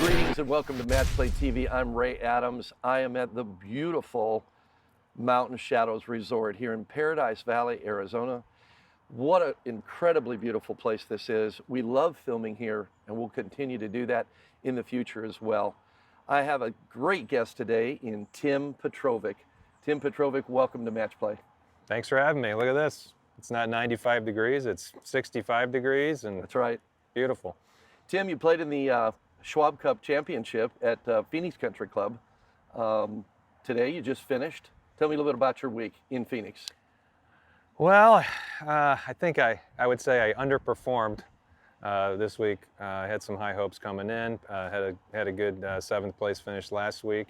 Greetings and welcome to Match Play TV. I'm Ray Adams. I am at the beautiful Mountain Shadows Resort here in Paradise Valley, Arizona. What an incredibly beautiful place this is. We love filming here and we'll continue to do that in the future as well. I have a great guest today in Tim Petrovic. Tim Petrovic, welcome to Match Play. Thanks for having me. Look at this. It's not 95 degrees, it's 65 degrees, and That's right. beautiful. Tim, you played in the Schwab Cup Championship at Phoenix Country Club. Today you just finished. Tell me a little bit about your week in Phoenix. Well, I think I would say I underperformed this week. I had some high hopes coming in. Had a good 7th place finish last week,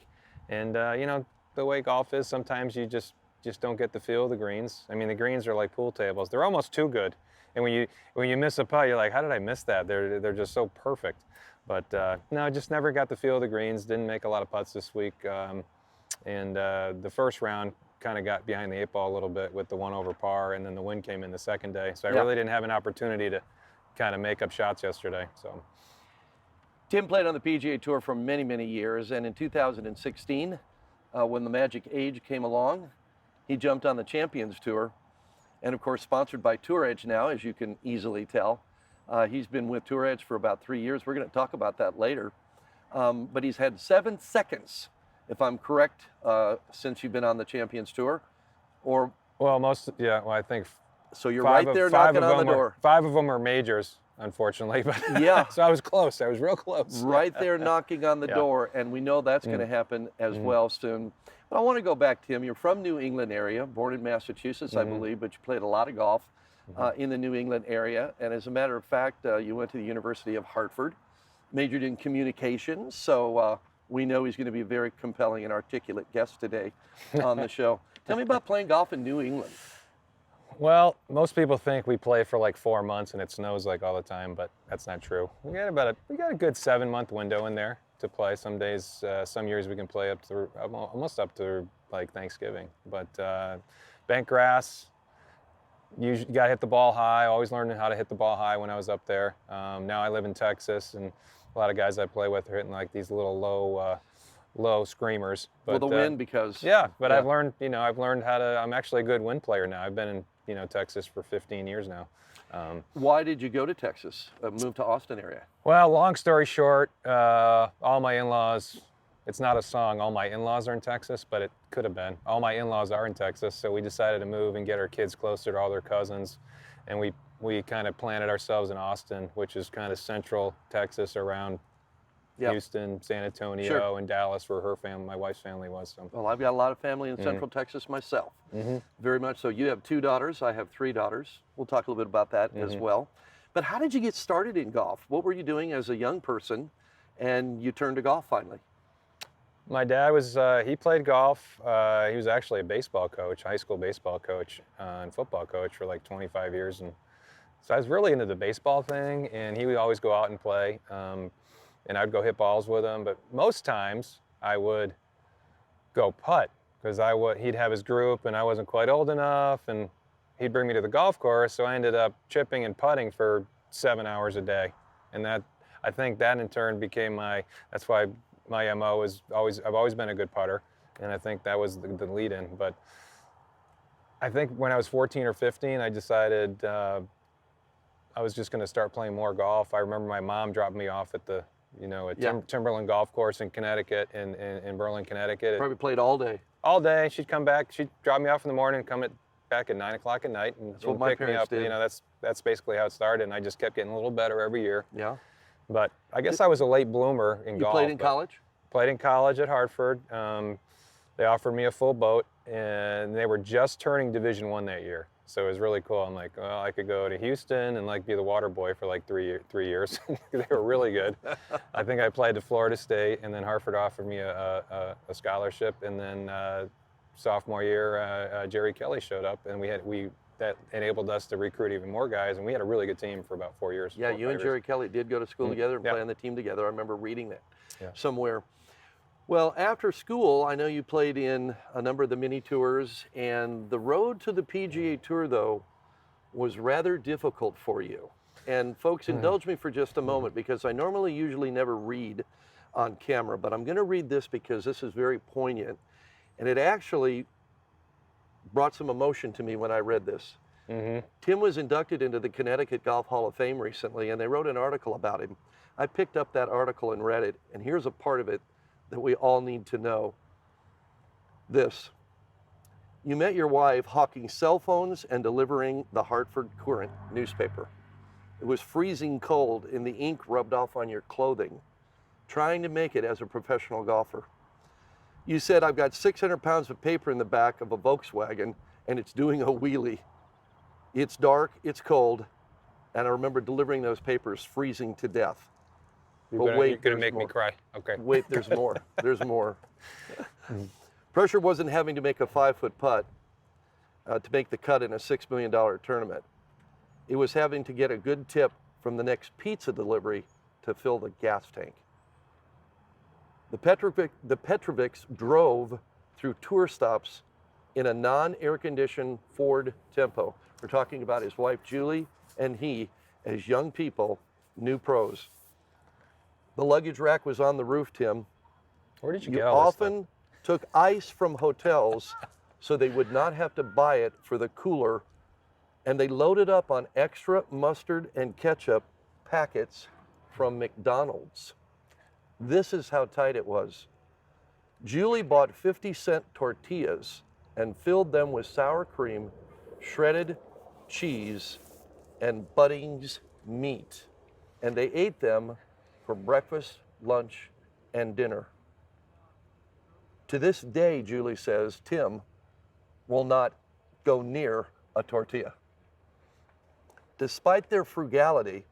and you know the way golf is, sometimes you just don't get the feel of the greens. I mean, the greens are like pool tables. They're almost too good, and when you miss a putt, you're like, how did I miss that? They're just so perfect. But no, just never got the feel of the greens. Didn't make a lot of putts this week, and the first round kind of got behind the 8 ball a little bit with the 1 over par, and then the wind came in the second day. So I really didn't have an opportunity to kind of make up shots yesterday. So Tim played on the PGA Tour for many, many years, and in 2016, when the Magic Age came along, he jumped on the Champions Tour, and of course sponsored by Tour Edge now, as you can easily tell. He's been with Tour Edge for about 3 years. We're going to talk about that later. But he's had 7 seconds, if I'm correct, since you've been on the Champions Tour. Or well, I think so. You're right there knocking on the door. 5 of them are majors, unfortunately. But yeah, so I was close. I was real close. Right there knocking on the door, and we know that's going to happen as well soon. But I want to go back, Tim. You're from New England area, born in Massachusetts, I believe, but you played a lot of golf in the New England area. And as a matter of fact, you went to the University of Hartford, majored in communications. So we know he's going to be a very compelling and articulate guest today on the show. Tell me about playing golf in New England. Well, most people think we play for like 4 months and it snows like all the time, but that's not true. We got a good 7-month window in there to play. Some days, some years we can play up to almost up to like Thanksgiving. But bent grass, you got to hit the ball high. Always learning how to hit the ball high when I was up there. Now I live in Texas, and a lot of guys I play with are hitting like these little low screamers. But, the wind, because I've learned how to. I'm actually a good wind player now. I've been in Texas for 15 years now. Why did you go to Texas? Move to Austin area? Well, long story short, all my in-laws. It's not a song. All my in-laws are in Texas, but it could have been. All my in-laws are in Texas, so we decided to move and get our kids closer to all their cousins, and we kind of planted ourselves in Austin, which is kind of central Texas around Houston, San Antonio, and Dallas, where her family, my wife's family was. So. Well, I've got a lot of family in Central Texas myself, very much so. You have 2 daughters. I have 3 daughters. We'll talk a little bit about that as well. But how did you get started in golf? What were you doing as a young person, and you turned to golf finally? My dad was, he played golf. He was actually a baseball coach, high school baseball coach and football coach for like 25 years. And so I was really into the baseball thing, and he would always go out and play. And I'd go hit balls with him, but most times I would go putt because he'd have his group and I wasn't quite old enough, and he'd bring me to the golf course. So I ended up chipping and putting for 7 hours a day. And I think that in turn became that's why my MO is I've always been a good putter, and I think that was the lead in. But I think when I was 14 or 15, I decided I was just going to start playing more golf. I remember my mom dropped me off at the Timberland Golf Course in Connecticut, in Berlin, Connecticut. Probably played all day. All day. She'd come back. She'd drop me off in the morning and come back at 9 o'clock at night and That's what my pick me up. did. That's basically how it started, and I just kept getting a little better every year. Yeah. But I guess I was a late bloomer in golf. You played in college? Played in college at Hartford. They offered me a full boat, and they were just turning Division I that year. So it was really cool. I'm like, well, I could go to Houston and like be the water boy for like 3 years. They were really good. I think I played to Florida State, and then Hartford offered me a scholarship. And then sophomore year, Jerry Kelly showed up, and that enabled us to recruit even more guys. And we had a really good team for about 4 years. Yeah, you and Jerry Kelly did go to school together and play on the team together. I remember reading that somewhere. Well, after school, I know you played in a number of the mini tours, and the road to the PGA Tour, though, was rather difficult for you. And folks, indulge me for just a moment, because I usually never read on camera, but I'm going to read this because this is very poignant, and it actually brought some emotion to me when I read this. Tim was inducted into the Connecticut Golf Hall of Fame recently, and they wrote an article about him. I picked up that article and read it, and here's a part of it that we all need to know. This: you met your wife hawking cell phones and delivering the Hartford Courant newspaper. It was freezing cold and the ink rubbed off on your clothing, trying to make it as a professional golfer. You said, "I've got 600 pounds of paper in the back of a Volkswagen and it's doing a wheelie. It's dark, it's cold, and I remember delivering those papers freezing to death." But wait, you're gonna make me cry. Okay. Wait, there's more. There's more. Pressure wasn't having to make a 5-foot putt to make the cut in a $6 million tournament. It was having to get a good tip from the next pizza delivery to fill the gas tank. The Petrovics drove through tour stops in a non-air-conditioned Ford Tempo. We're talking about his wife, Julie, and he, as young people, new pros. The luggage rack was on the roof, Tim. Where did you You get all this often took ice from hotels so they would not have to buy it for the cooler, and they loaded up on extra mustard and ketchup packets from McDonald's. This is how tight it was. Julie bought 50-cent tortillas and filled them with sour cream, shredded cheese, and Budding's meat, and they ate them for breakfast, lunch, and dinner. To this day, Julie says, Tim will not go near a tortilla. Despite their frugality,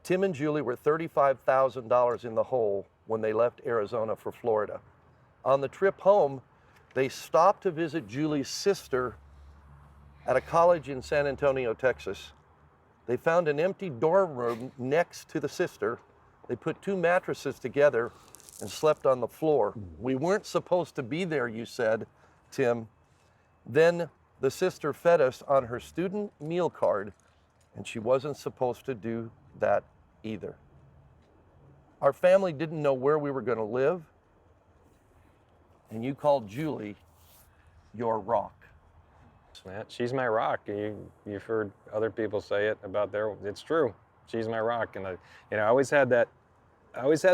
Tim and Julie were $35,000 in the hole when they left Arizona for Florida. On the trip home, they stopped to visit Julie's sister at a college in San Antonio, Texas. They found an empty dorm room next to the sister. They put 2 mattresses together and slept on the floor. We weren't supposed to be there, you said, Tim. Then the sister fed us on her student meal card, and she wasn't supposed to do that either. Our family didn't know where we were going to live, and you called Julie your rock. She's my rock. You've heard other people say it about it's true. She's my rock. And I always had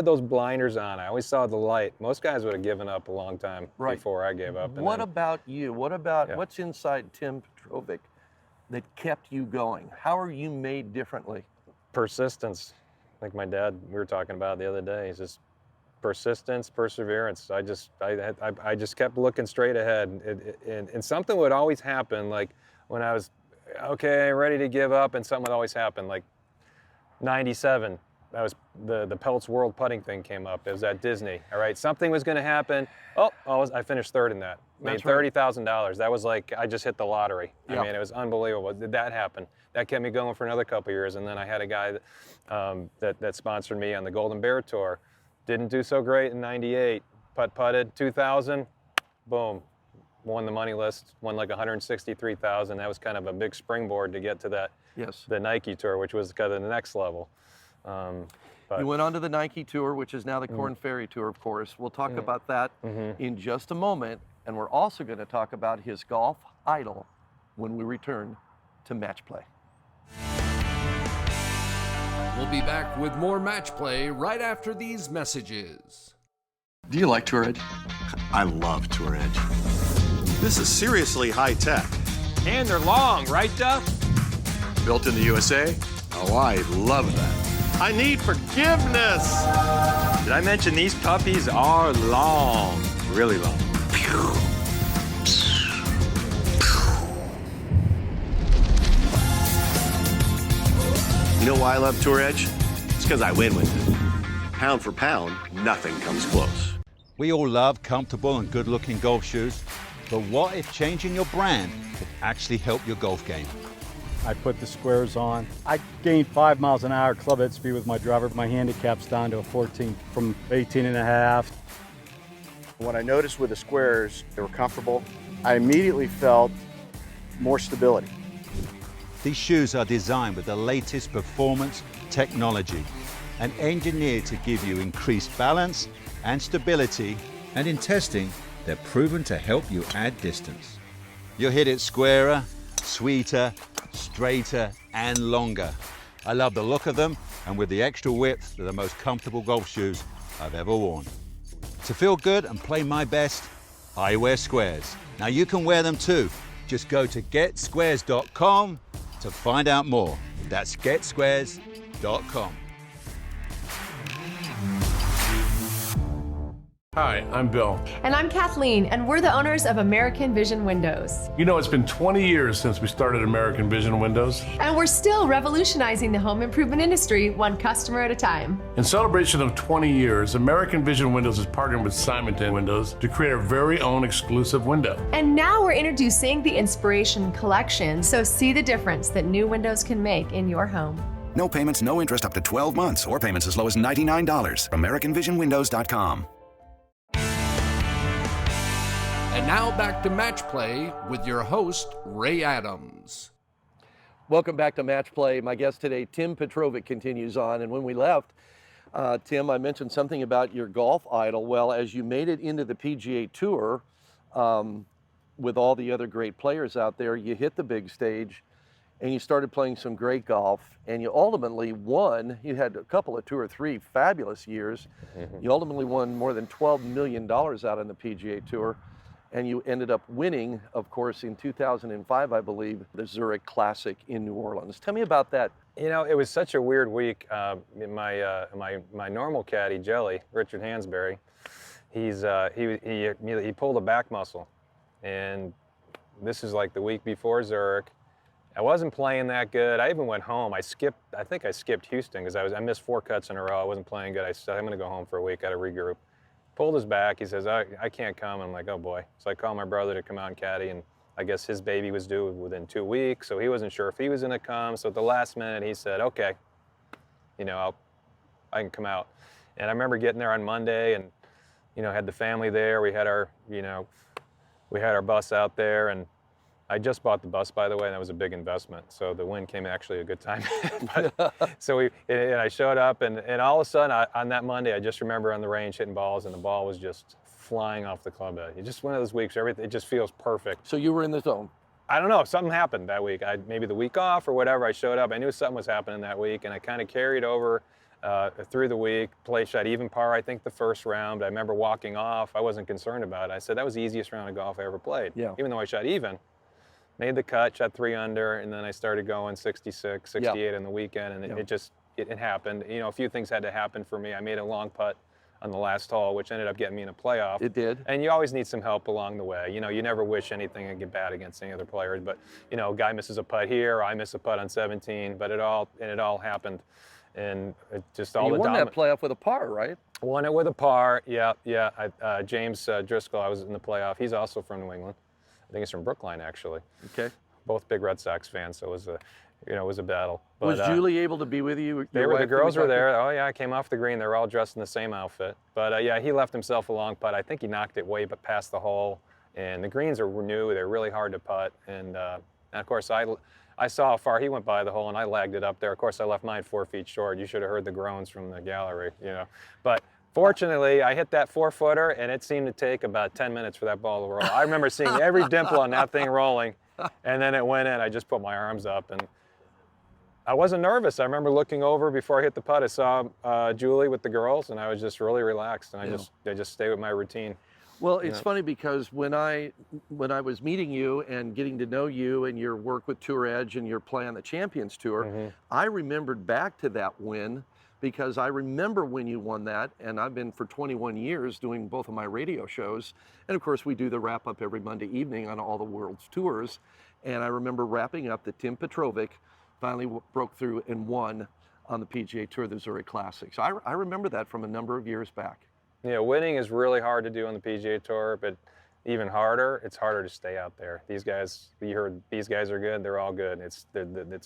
those blinders on. I always saw the light. Most guys would have given up a long time before I gave up. What about you? What about what's inside Tim Petrovic that kept you going? How are you made differently? Persistence. Like my dad, we were talking about the other day. It's just persistence, perseverance. I just kept looking straight ahead, and something would always happen. Like when I was ready to give up, and something would always happen. Like '97, that was the Peltz World Putting thing came up. It was at Disney. All right, something was going to happen. I finished third in that. Made $30,000. That was like I just hit the lottery. I mean, it was unbelievable. Did that happen? That kept me going for another couple years, and then I had a guy that sponsored me on the Golden Bear Tour. Didn't do so great in '98. Putted 2000, boom, won the money list. Won like 163,000. That was kind of a big springboard to get to that. The Nike Tour, which was kind of the next level. You went on to the Nike Tour, which is now the Korn Ferry Tour, of course. We'll talk about that in just a moment, and we're also going to talk about his golf idol when we return to Match Play. We'll be back with more Match Play right after these messages. Do you like Tour Edge? I love Tour Edge. This is seriously high tech. And they're long, right, Duff? Built in the USA? Oh, I love that. I need forgiveness. Did I mention these puppies are long, really long? You know why I love Tour Edge? It's because I win with it. Pound for pound, nothing comes close. We all love comfortable and good-looking golf shoes, but what if changing your brand could actually help your golf game? I put the squares on. I gained 5 miles an hour club head speed with my driver. My handicap's down to a 14 from 18 and a half. When I noticed with the squares, they were comfortable, I immediately felt more stability. These shoes are designed with the latest performance technology. and engineered to give you increased balance and stability. And in testing, they're proven to help you add distance. You'll hit it squarer, sweeter, straighter, and longer. I love the look of them, and with the extra width, they're the most comfortable golf shoes I've ever worn. To feel good and play my best, I wear squares. Now you can wear them too. Just go to getsquares.com to find out more. That's getsquares.com. Hi, I'm Bill. And I'm Kathleen, and we're the owners of American Vision Windows. You know, it's been 20 years since we started American Vision Windows. And we're still revolutionizing the home improvement industry, one customer at a time. In celebration of 20 years, American Vision Windows is partnering with Simonton Windows to create our very own exclusive window. And now we're introducing the Inspiration Collection, so see the difference that new windows can make in your home. No payments, no interest up to 12 months, or payments as low as $99. AmericanVisionWindows.com. And now back to Match Play with your host, Ray Adams. Welcome back to Match Play. My guest today, Tim Petrovic, continues on. And when we left, Tim, I mentioned something about your golf idol. Well, as you made it into the PGA Tour with all the other great players out there, you hit the big stage and you started playing some great golf, and you ultimately won. You had a couple of 2 or 3 fabulous years. You ultimately won more than $12 million out on the PGA Tour. And you ended up winning, of course, in 2005, I believe, the Zurich Classic in New Orleans. Tell me about that. You know, it was such a weird week. My normal caddy, Jelly, Richard Hansberry, he pulled a back muscle, and this is like the week before Zurich. I wasn't playing that good. I even went home. I think I skipped Houston because I missed 4 cuts in a row. I wasn't playing good. I said, I'm going to go home for a week. Got to regroup. Pulled his back. He says, I can't come. I'm like, oh boy. So I called my brother to come out and caddy, and I guess his baby was due within 2 weeks, so he wasn't sure if he was going to come. So at the last minute, he said, okay, you know, I can come out. And I remember getting there on Monday, and you know, had the family there. We had our bus out there, and I just bought the bus, by the way, and that was a big investment. So the win came actually a good time. And I showed up, and all of a sudden on that Monday, I just remember on the range hitting balls, and the ball was just flying off the club head. It's just one of those weeks where it just feels perfect. So you were in the zone. I don't know, something happened that week. Maybe the week off or whatever, I showed up. I knew something was happening that week, and I kind of carried over through the week. Shot even par, I think, the first round. But I remember walking off. I wasn't concerned about it. I said, that was the easiest round of golf I ever played. Yeah. Even though I shot even. Made the cut, shot 3 under, and then I started going 66, 68 on the weekend, and it happened. You know, a few things had to happen for me. I made a long putt on the last hole, which ended up getting me in a playoff. It did. And you always need some help along the way. You know, you never wish anything would get bad against any other players, but you know, a guy misses a putt here, or I miss a putt on 17, but it all happened. And it just all you the won that playoff with a par, right? Won it with a par, yeah. James Driscoll, I was in the playoff. He's also from New England. I think he's from Brookline, actually. Okay. Both big Red Sox fans, so it was a battle. But, was Julie able to be with you? The girls were there. Oh yeah, I came off the green. They were all dressed in the same outfit. But yeah, he left himself a long putt. I think he knocked it way past the hole. And the greens are new. They're really hard to putt. And of course, I saw how far he went by the hole, and I lagged it up there. Of course, I left mine 4 feet short. You should have heard the groans from the gallery, you know. But fortunately, I hit that 4-footer, and it seemed to take about 10 minutes for that ball to roll. I remember seeing every dimple on that thing rolling, and then it went in. I just put my arms up, and I wasn't nervous. I remember looking over before I hit the putt. I saw Julie with the girls, and I was just really relaxed, and I just stayed with my routine. Well, it's funny because when I was meeting you and getting to know you and your work with Tour Edge and your play on the Champions Tour, I remembered back to that win. Because I remember when you won that, and I've been for 21 years doing both of my radio shows. And of course, we do the wrap up every Monday evening on all the world's tours. And I remember wrapping up that Tim Petrovic finally broke through and won on the PGA Tour, the Zurich Classic. So I remember that from a number of years back. Yeah, winning is really hard to do on the PGA Tour, but even harder, it's harder to stay out there. These guys, you heard these guys are good, they're all good. It's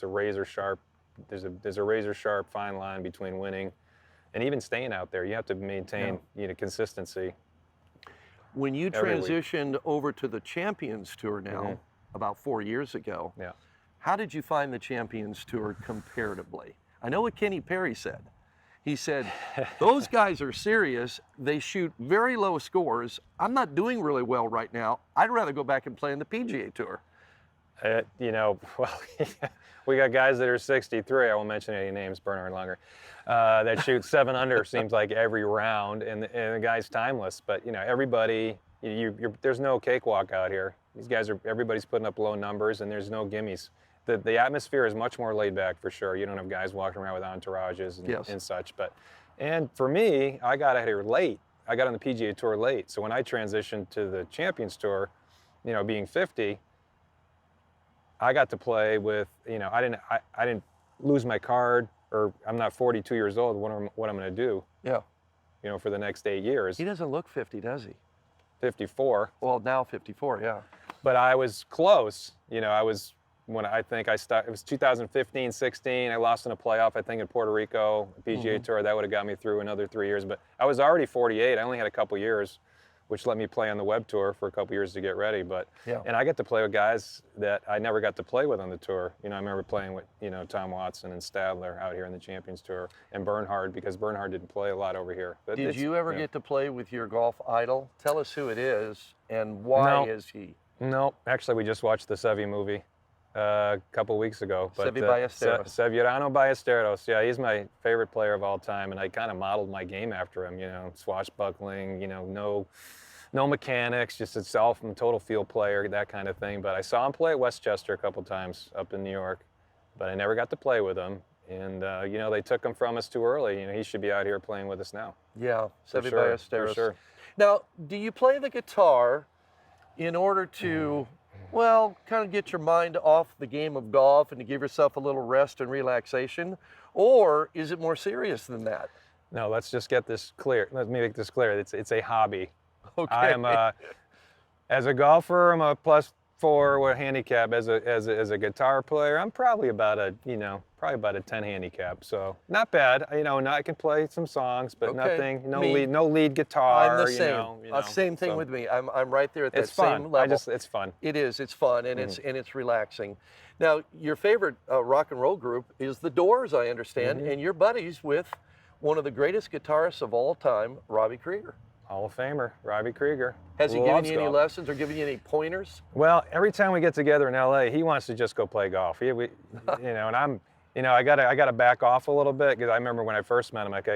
a razor sharp. There's a razor sharp fine line between winning and even staying out there. You have to maintain consistency. When you transitioned over to the Champions Tour now, about 4 years ago, how did you find the Champions Tour comparatively? I know what Kenny Perry said. He said, those guys are serious. They shoot very low scores. I'm not doing really well right now. I'd rather go back and play in the PGA Tour. You know, well, we got guys that are 63. I won't mention any names, Bernhard Langer, that shoot 7 under seems like every round, and the guy's timeless. But, you know, everybody, there's no cakewalk out here. These guys everybody's putting up low numbers, and there's no gimmies. The atmosphere is much more laid back for sure. You don't have guys walking around with entourages and such. And for me, I got out here late. I got on the PGA Tour late. So when I transitioned to the Champions Tour, you know, being 50, I got to play with, you know, I didn't lose my card, or I'm not 42 years old. What I'm going to do? Yeah. You know, for the next 8 years. He doesn't look 50, does he? 54. Well, now 54, yeah. But I was close. You know, when I think I started, it was 2015, 16. I lost in a playoff, I think, in Puerto Rico, PGA Tour. That would have got me through another 3 years. But I was already 48. I only had a couple years, which let me play on the Web Tour for a couple years to get ready. And I get to play with guys that I never got to play with on the tour. You know, I remember playing with, you know, Tom Watson and Stadler out here in the Champions Tour, and Bernhard, because Bernhard didn't play a lot over here. But did you ever get to play with your golf idol? Tell us who it is and why is he? No, actually, we just watched the Seve movie a couple weeks ago. Seve Ballesteros. Severiano Ballesteros. Yeah, he's my favorite player of all time, and I kind of modeled my game after him. You know, swashbuckling. You know, no mechanics, just itself. I'm a total field player, that kind of thing. But I saw him play at Westchester a couple times up in New York, but I never got to play with him. And you know, they took him from us too early. You know, he should be out here playing with us now. Yeah, Seve Ballesteros. For sure. Now, do you play the guitar in order to, well, kind of get your mind off the game of golf and to give yourself a little rest and relaxation? Or is it more serious than that? No, let's just get this clear. Let me make this clear. It's a hobby. Okay. I am as a golfer, I'm a +4 with handicap. As a guitar player, I'm probably about a 10 handicap. So not bad. You know, I can play some songs, but nothing. No lead guitar. I'm the same. You know, same thing with me. I'm right there at that it's fun. same level. It's fun. It is. It's fun and it's relaxing. Now, your favorite rock and roll group is the Doors, I understand, and you're buddies with one of the greatest guitarists of all time, Robbie Krieger. Hall of Famer, Robbie Krieger. Has he given you any lessons or given you any pointers? Well, every time we get together in LA, he wants to just go play golf. You know, and I'm, you know, I gotta back off a little bit, because I remember when I first met him, like,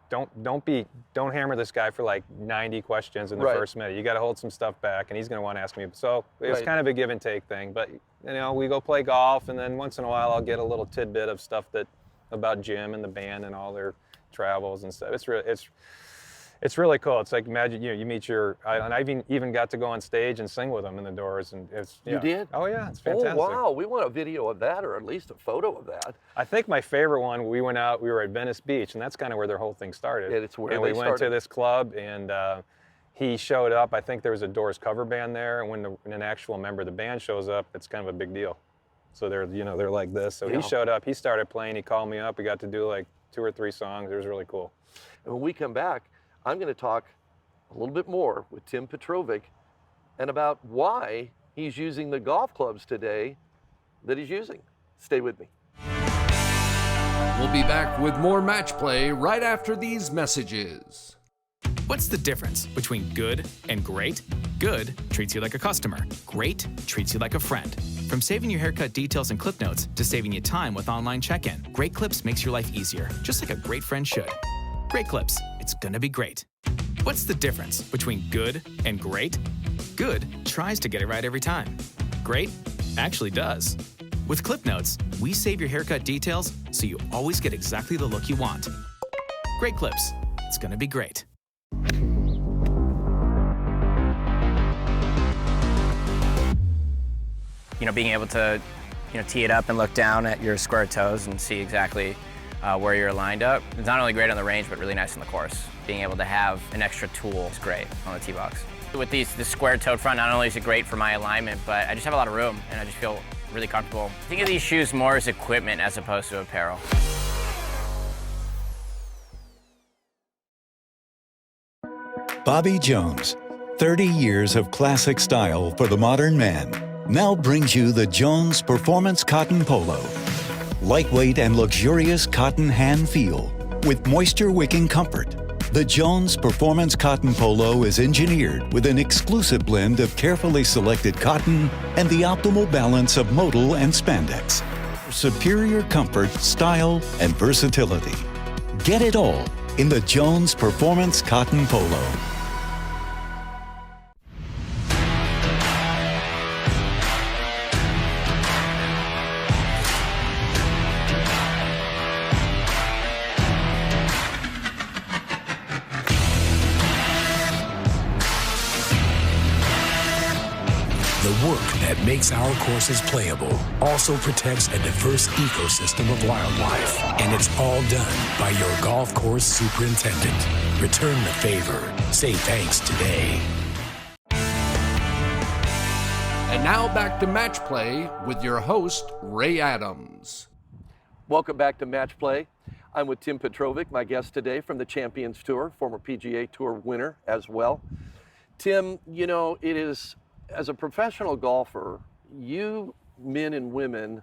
don't hammer this guy for like 90 questions in the first minute. You got to hold some stuff back, and he's going to want to ask me. So it was kind of a give and take thing. But you know, we go play golf, and then once in a while I'll get a little tidbit of stuff about Jim and the band and all their travels and stuff. It's really cool. It's like, imagine, you know, you meet your, and I even got to go on stage and sing with them in the Doors, and it's, You did? Oh yeah, it's fantastic. Oh wow, we want a video of that, or at least a photo of that. I think my favorite one, we were at Venice Beach, and that's kind of where their whole thing started. Yeah, it's where and they we went to this club, and he showed up. I think there was a Doors cover band there, and when an actual member of the band shows up, it's kind of a big deal. So they're like this. So he showed up, he started playing, he called me up, we got to do like 2 or 3 songs. It was really cool. And when we come back, I'm going to talk a little bit more with Tim Petrovic and about why he's using the golf clubs today that he's using. Stay with me. We'll be back with more Match Play right after these messages. What's the difference between good and great? Good treats you like a customer. Great treats you like a friend. From saving your haircut details and clip notes to saving you time with online check-in, Great Clips makes your life easier, just like a great friend should. Great Clips, it's gonna be great. What's the difference between good and great? Good tries to get it right every time. Great actually does. With Clip Notes, we save your haircut details so you always get exactly the look you want. Great Clips, it's gonna be great. You know, being able to, tee it up and look down at your square toes and see exactly where you're lined up. It's not only great on the range, but really nice on the course. Being able to have an extra tool is great on the tee box. With this square-toed front, not only is it great for my alignment, but I just have a lot of room, and I just feel really comfortable. Think of these shoes more as equipment as opposed to apparel. Bobby Jones, 30 years of classic style for the modern man, now brings you the Jones Performance Cotton Polo. Lightweight and luxurious cotton hand feel, with moisture-wicking comfort. The Jones Performance Cotton Polo is engineered with an exclusive blend of carefully selected cotton and the optimal balance of modal and spandex. Superior comfort, style, and versatility. Get it all in the Jones Performance Cotton Polo. The work that makes our courses playable also protects a diverse ecosystem of wildlife, and it's all done by your golf course superintendent. Return the favor. Say thanks today. And now back to Match Play with your host, Ray Adams. Welcome back to Match Play. I'm with Tim Petrovic, my guest today from the Champions Tour, former PGA Tour winner as well. Tim, you know, it is, as a professional golfer, you men and women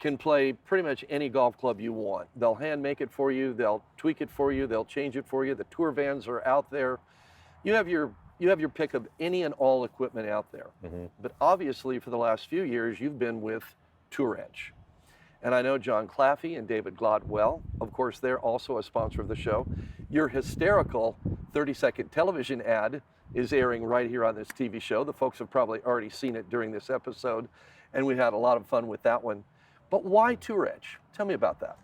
can play pretty much any golf club you want. They'll hand make it for you, they'll tweak it for you, they'll change it for you. The tour vans are out there. You have your pick of any and all equipment out there. Mm-hmm. But obviously for the last few years, you've been with Tour Edge. And I know John Claffey and David Glodwell, of course, they're also a sponsor of the show. Your hysterical 30-second television ad is airing right here on this TV show. The folks have probably already seen it during this episode, and we had a lot of fun with that one. But why Tour Edge? Tell me about that.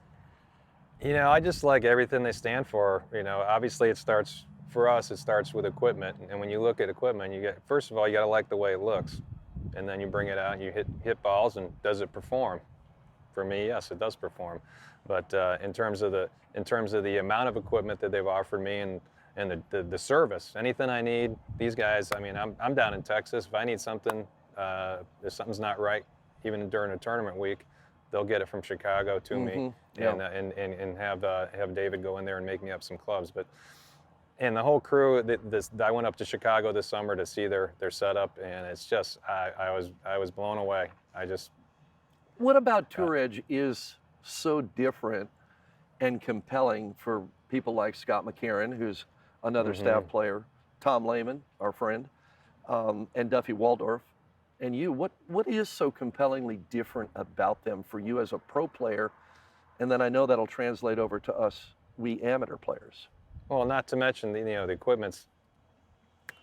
You know, I just like everything they stand for. You know, obviously for us, it starts with equipment. And when you look at equipment, first of all, you got to like the way it looks. And then you bring it out and you hit balls, and does it perform? For me, yes, it does perform. But in terms of the amount of equipment that they've offered me and the service, anything I need, these guys, I mean, I'm down in Texas. If I need something, if something's not right, even during a tournament week, they'll get it from Chicago to me, and have David go in there and make me up some clubs. And the whole crew, I went up to Chicago this summer to see their setup, and it's just, I was blown away. What about Tour Edge is so different and compelling for people like Scott McCarron, who's another staff player, Tom Lehman, our friend, and Duffy Waldorf, and you? What is so compellingly different about them for you as a pro player? And then I know that'll translate over to us, we amateur players. Well, not to mention the equipment's.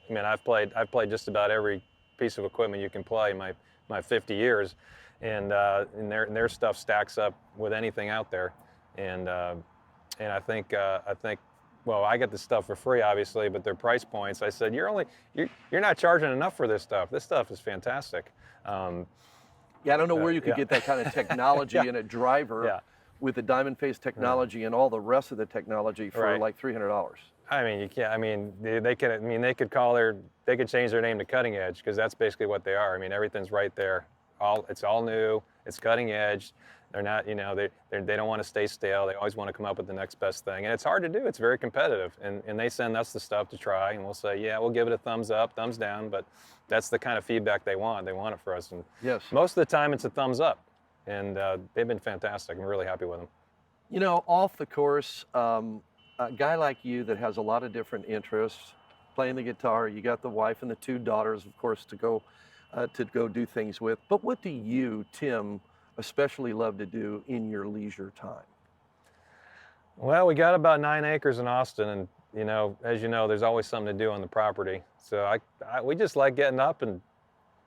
I mean, I've played just about every piece of equipment you can play in my 50 years. And their stuff stacks up with anything out there, and I think well, I get the stuff for free, obviously, but their price points. I said, you're not charging enough for this stuff. This stuff is fantastic. Yeah, I don't know where you could get that kind of technology in a driver with the diamond face technology and all the rest of the technology for like $300. I mean, you can't. I mean, they could change their name to Cutting Edge, because that's basically what they are. I mean, everything's right there. It's all new. It's cutting edge. They're not, they don't want to stay stale. They always want to come up with the next best thing, and it's hard to do. It's very competitive, and they send us the stuff to try, and we'll say, yeah, we'll give it a thumbs up, thumbs down, but that's the kind of feedback they want. They want it for us, and most of the time it's a thumbs up, and they've been fantastic. I'm really happy with them. You know, off the course, a guy like you that has a lot of different interests, playing the guitar, you got the wife and the two daughters, of course, to go do things with. But what do you, Tim, especially love to do in your leisure time? Well, we got about 9 acres in Austin, and as you know, there's always something to do on the property. So we just like getting up, and it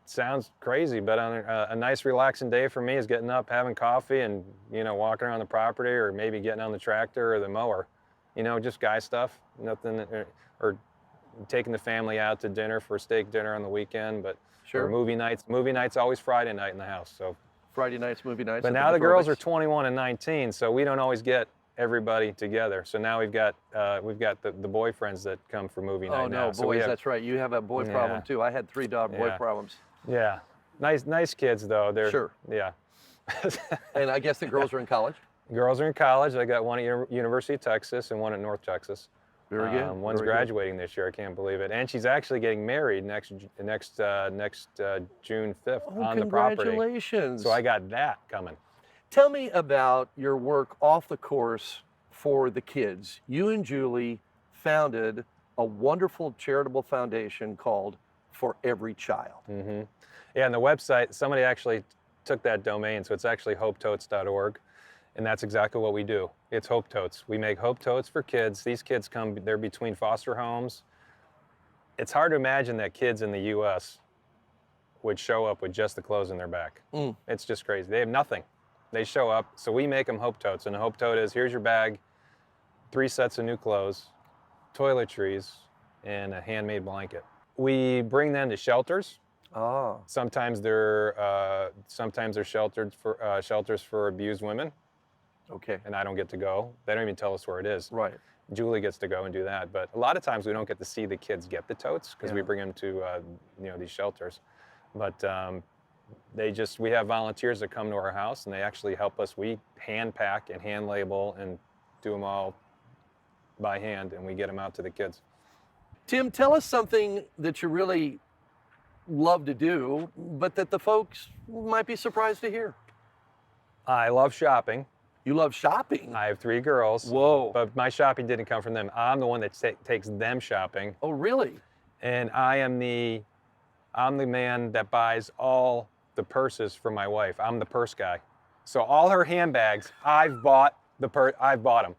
sounds crazy, but on a nice relaxing day for me is getting up, having coffee, and walking around the property, or maybe getting on the tractor or the mower. Just guy stuff, nothing, or taking the family out to dinner for a steak dinner on the weekend, but or movie nights. Movie nights always Friday night in the house. So Friday nights, movie nights. But now the girls are 21 and 19, so we don't always get everybody together. So now we've got the boyfriends that come for movie night. Oh no, now. boys, that's right. You have a boy problem too. I had 3 boy problems. Yeah, nice kids though. They're yeah. And I guess the girls are in college. Girls are in college. I got one at University of Texas and one at North Texas. Very good. One's graduating this year. I can't believe it. And she's actually getting married next June 5th on the property. Congratulations. So I got that coming. Tell me about your work off the course for the kids. You and Julie founded a wonderful charitable foundation called For Every Child. Mm-hmm. Yeah, and the website, somebody actually took that domain, so it's actually hopetotes.org, and that's exactly what we do. It's Hope Totes. We make Hope Totes for kids. These kids come, they're between foster homes. It's hard to imagine that kids in the U.S. would show up with just the clothes in their back. It's just crazy. They have nothing. They show up, so we make them Hope Totes, and a Hope Tote is, here's your bag, 3 sets of new clothes, toiletries, and a handmade blanket. We bring them to shelters. Sometimes they're shelters for abused women. Okay. And I don't get to go. They don't even tell us where it is. Right. Julie gets to go and do that. But a lot of times we don't get to see the kids get the totes because we bring them to these shelters. But we have volunteers that come to our house and they actually help us. We hand pack and hand label and do them all by hand, and we get them out to the kids. Tim, tell us something that you really love to do, but that the folks might be surprised to hear. I love shopping. You love shopping? I have 3 girls. Whoa. But my shopping didn't come from them. I'm the one that takes them shopping. Oh, really? And I'm the man that buys all the purses for my wife. I'm the purse guy. So all her handbags, I've bought them.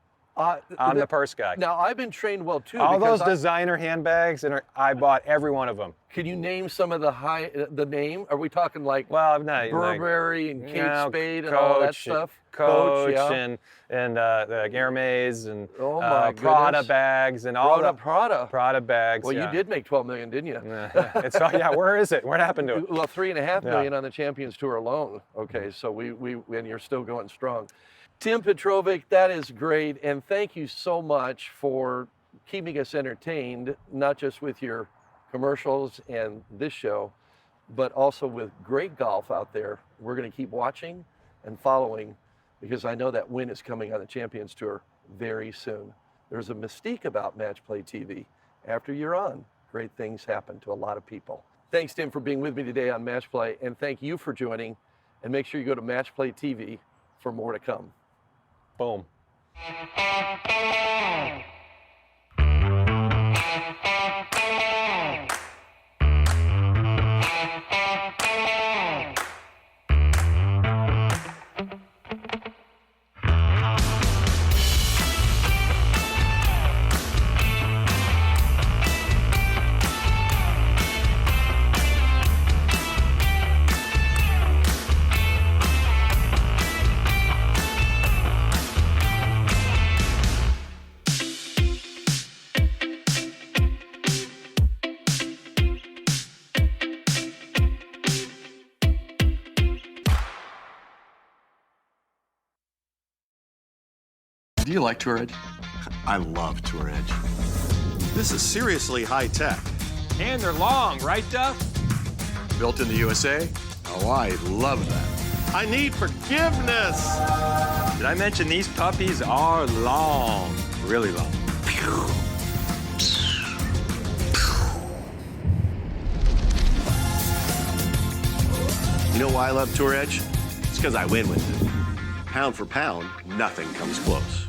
I'm the purse guy. Now, I've been trained well, too. All those designer handbags, I bought every one of them. Can you name some of the name? Are we talking like Burberry and Kate Spade and all that stuff? Coach yeah. and the Hermes and Prada bags and all the Prada bags. Well, you did make $12 million, didn't you? Where is it? What happened to it? Well, $3.5 million on the Champions Tour alone. Okay, so and you're still going strong. Tim Petrovic, that is great, and thank you so much for keeping us entertained, not just with your commercials and this show, but also with great golf out there. We're going to keep watching and following because I know that win is coming on the Champions Tour very soon. There's a mystique about Match Play TV. After you're on, great things happen to a lot of people. Thanks, Tim, for being with me today on Match Play, and thank you for joining, and make sure you go to Match Play TV for more to come. Boom. Do you like Tour Edge? I love Tour Edge. This is seriously high tech. And they're long, right, Duff? Built in the USA? Oh, I love that. I need forgiveness. Did I mention these puppies are long, really long? You know why I love Tour Edge? It's because I win with it. Pound for pound, nothing comes close.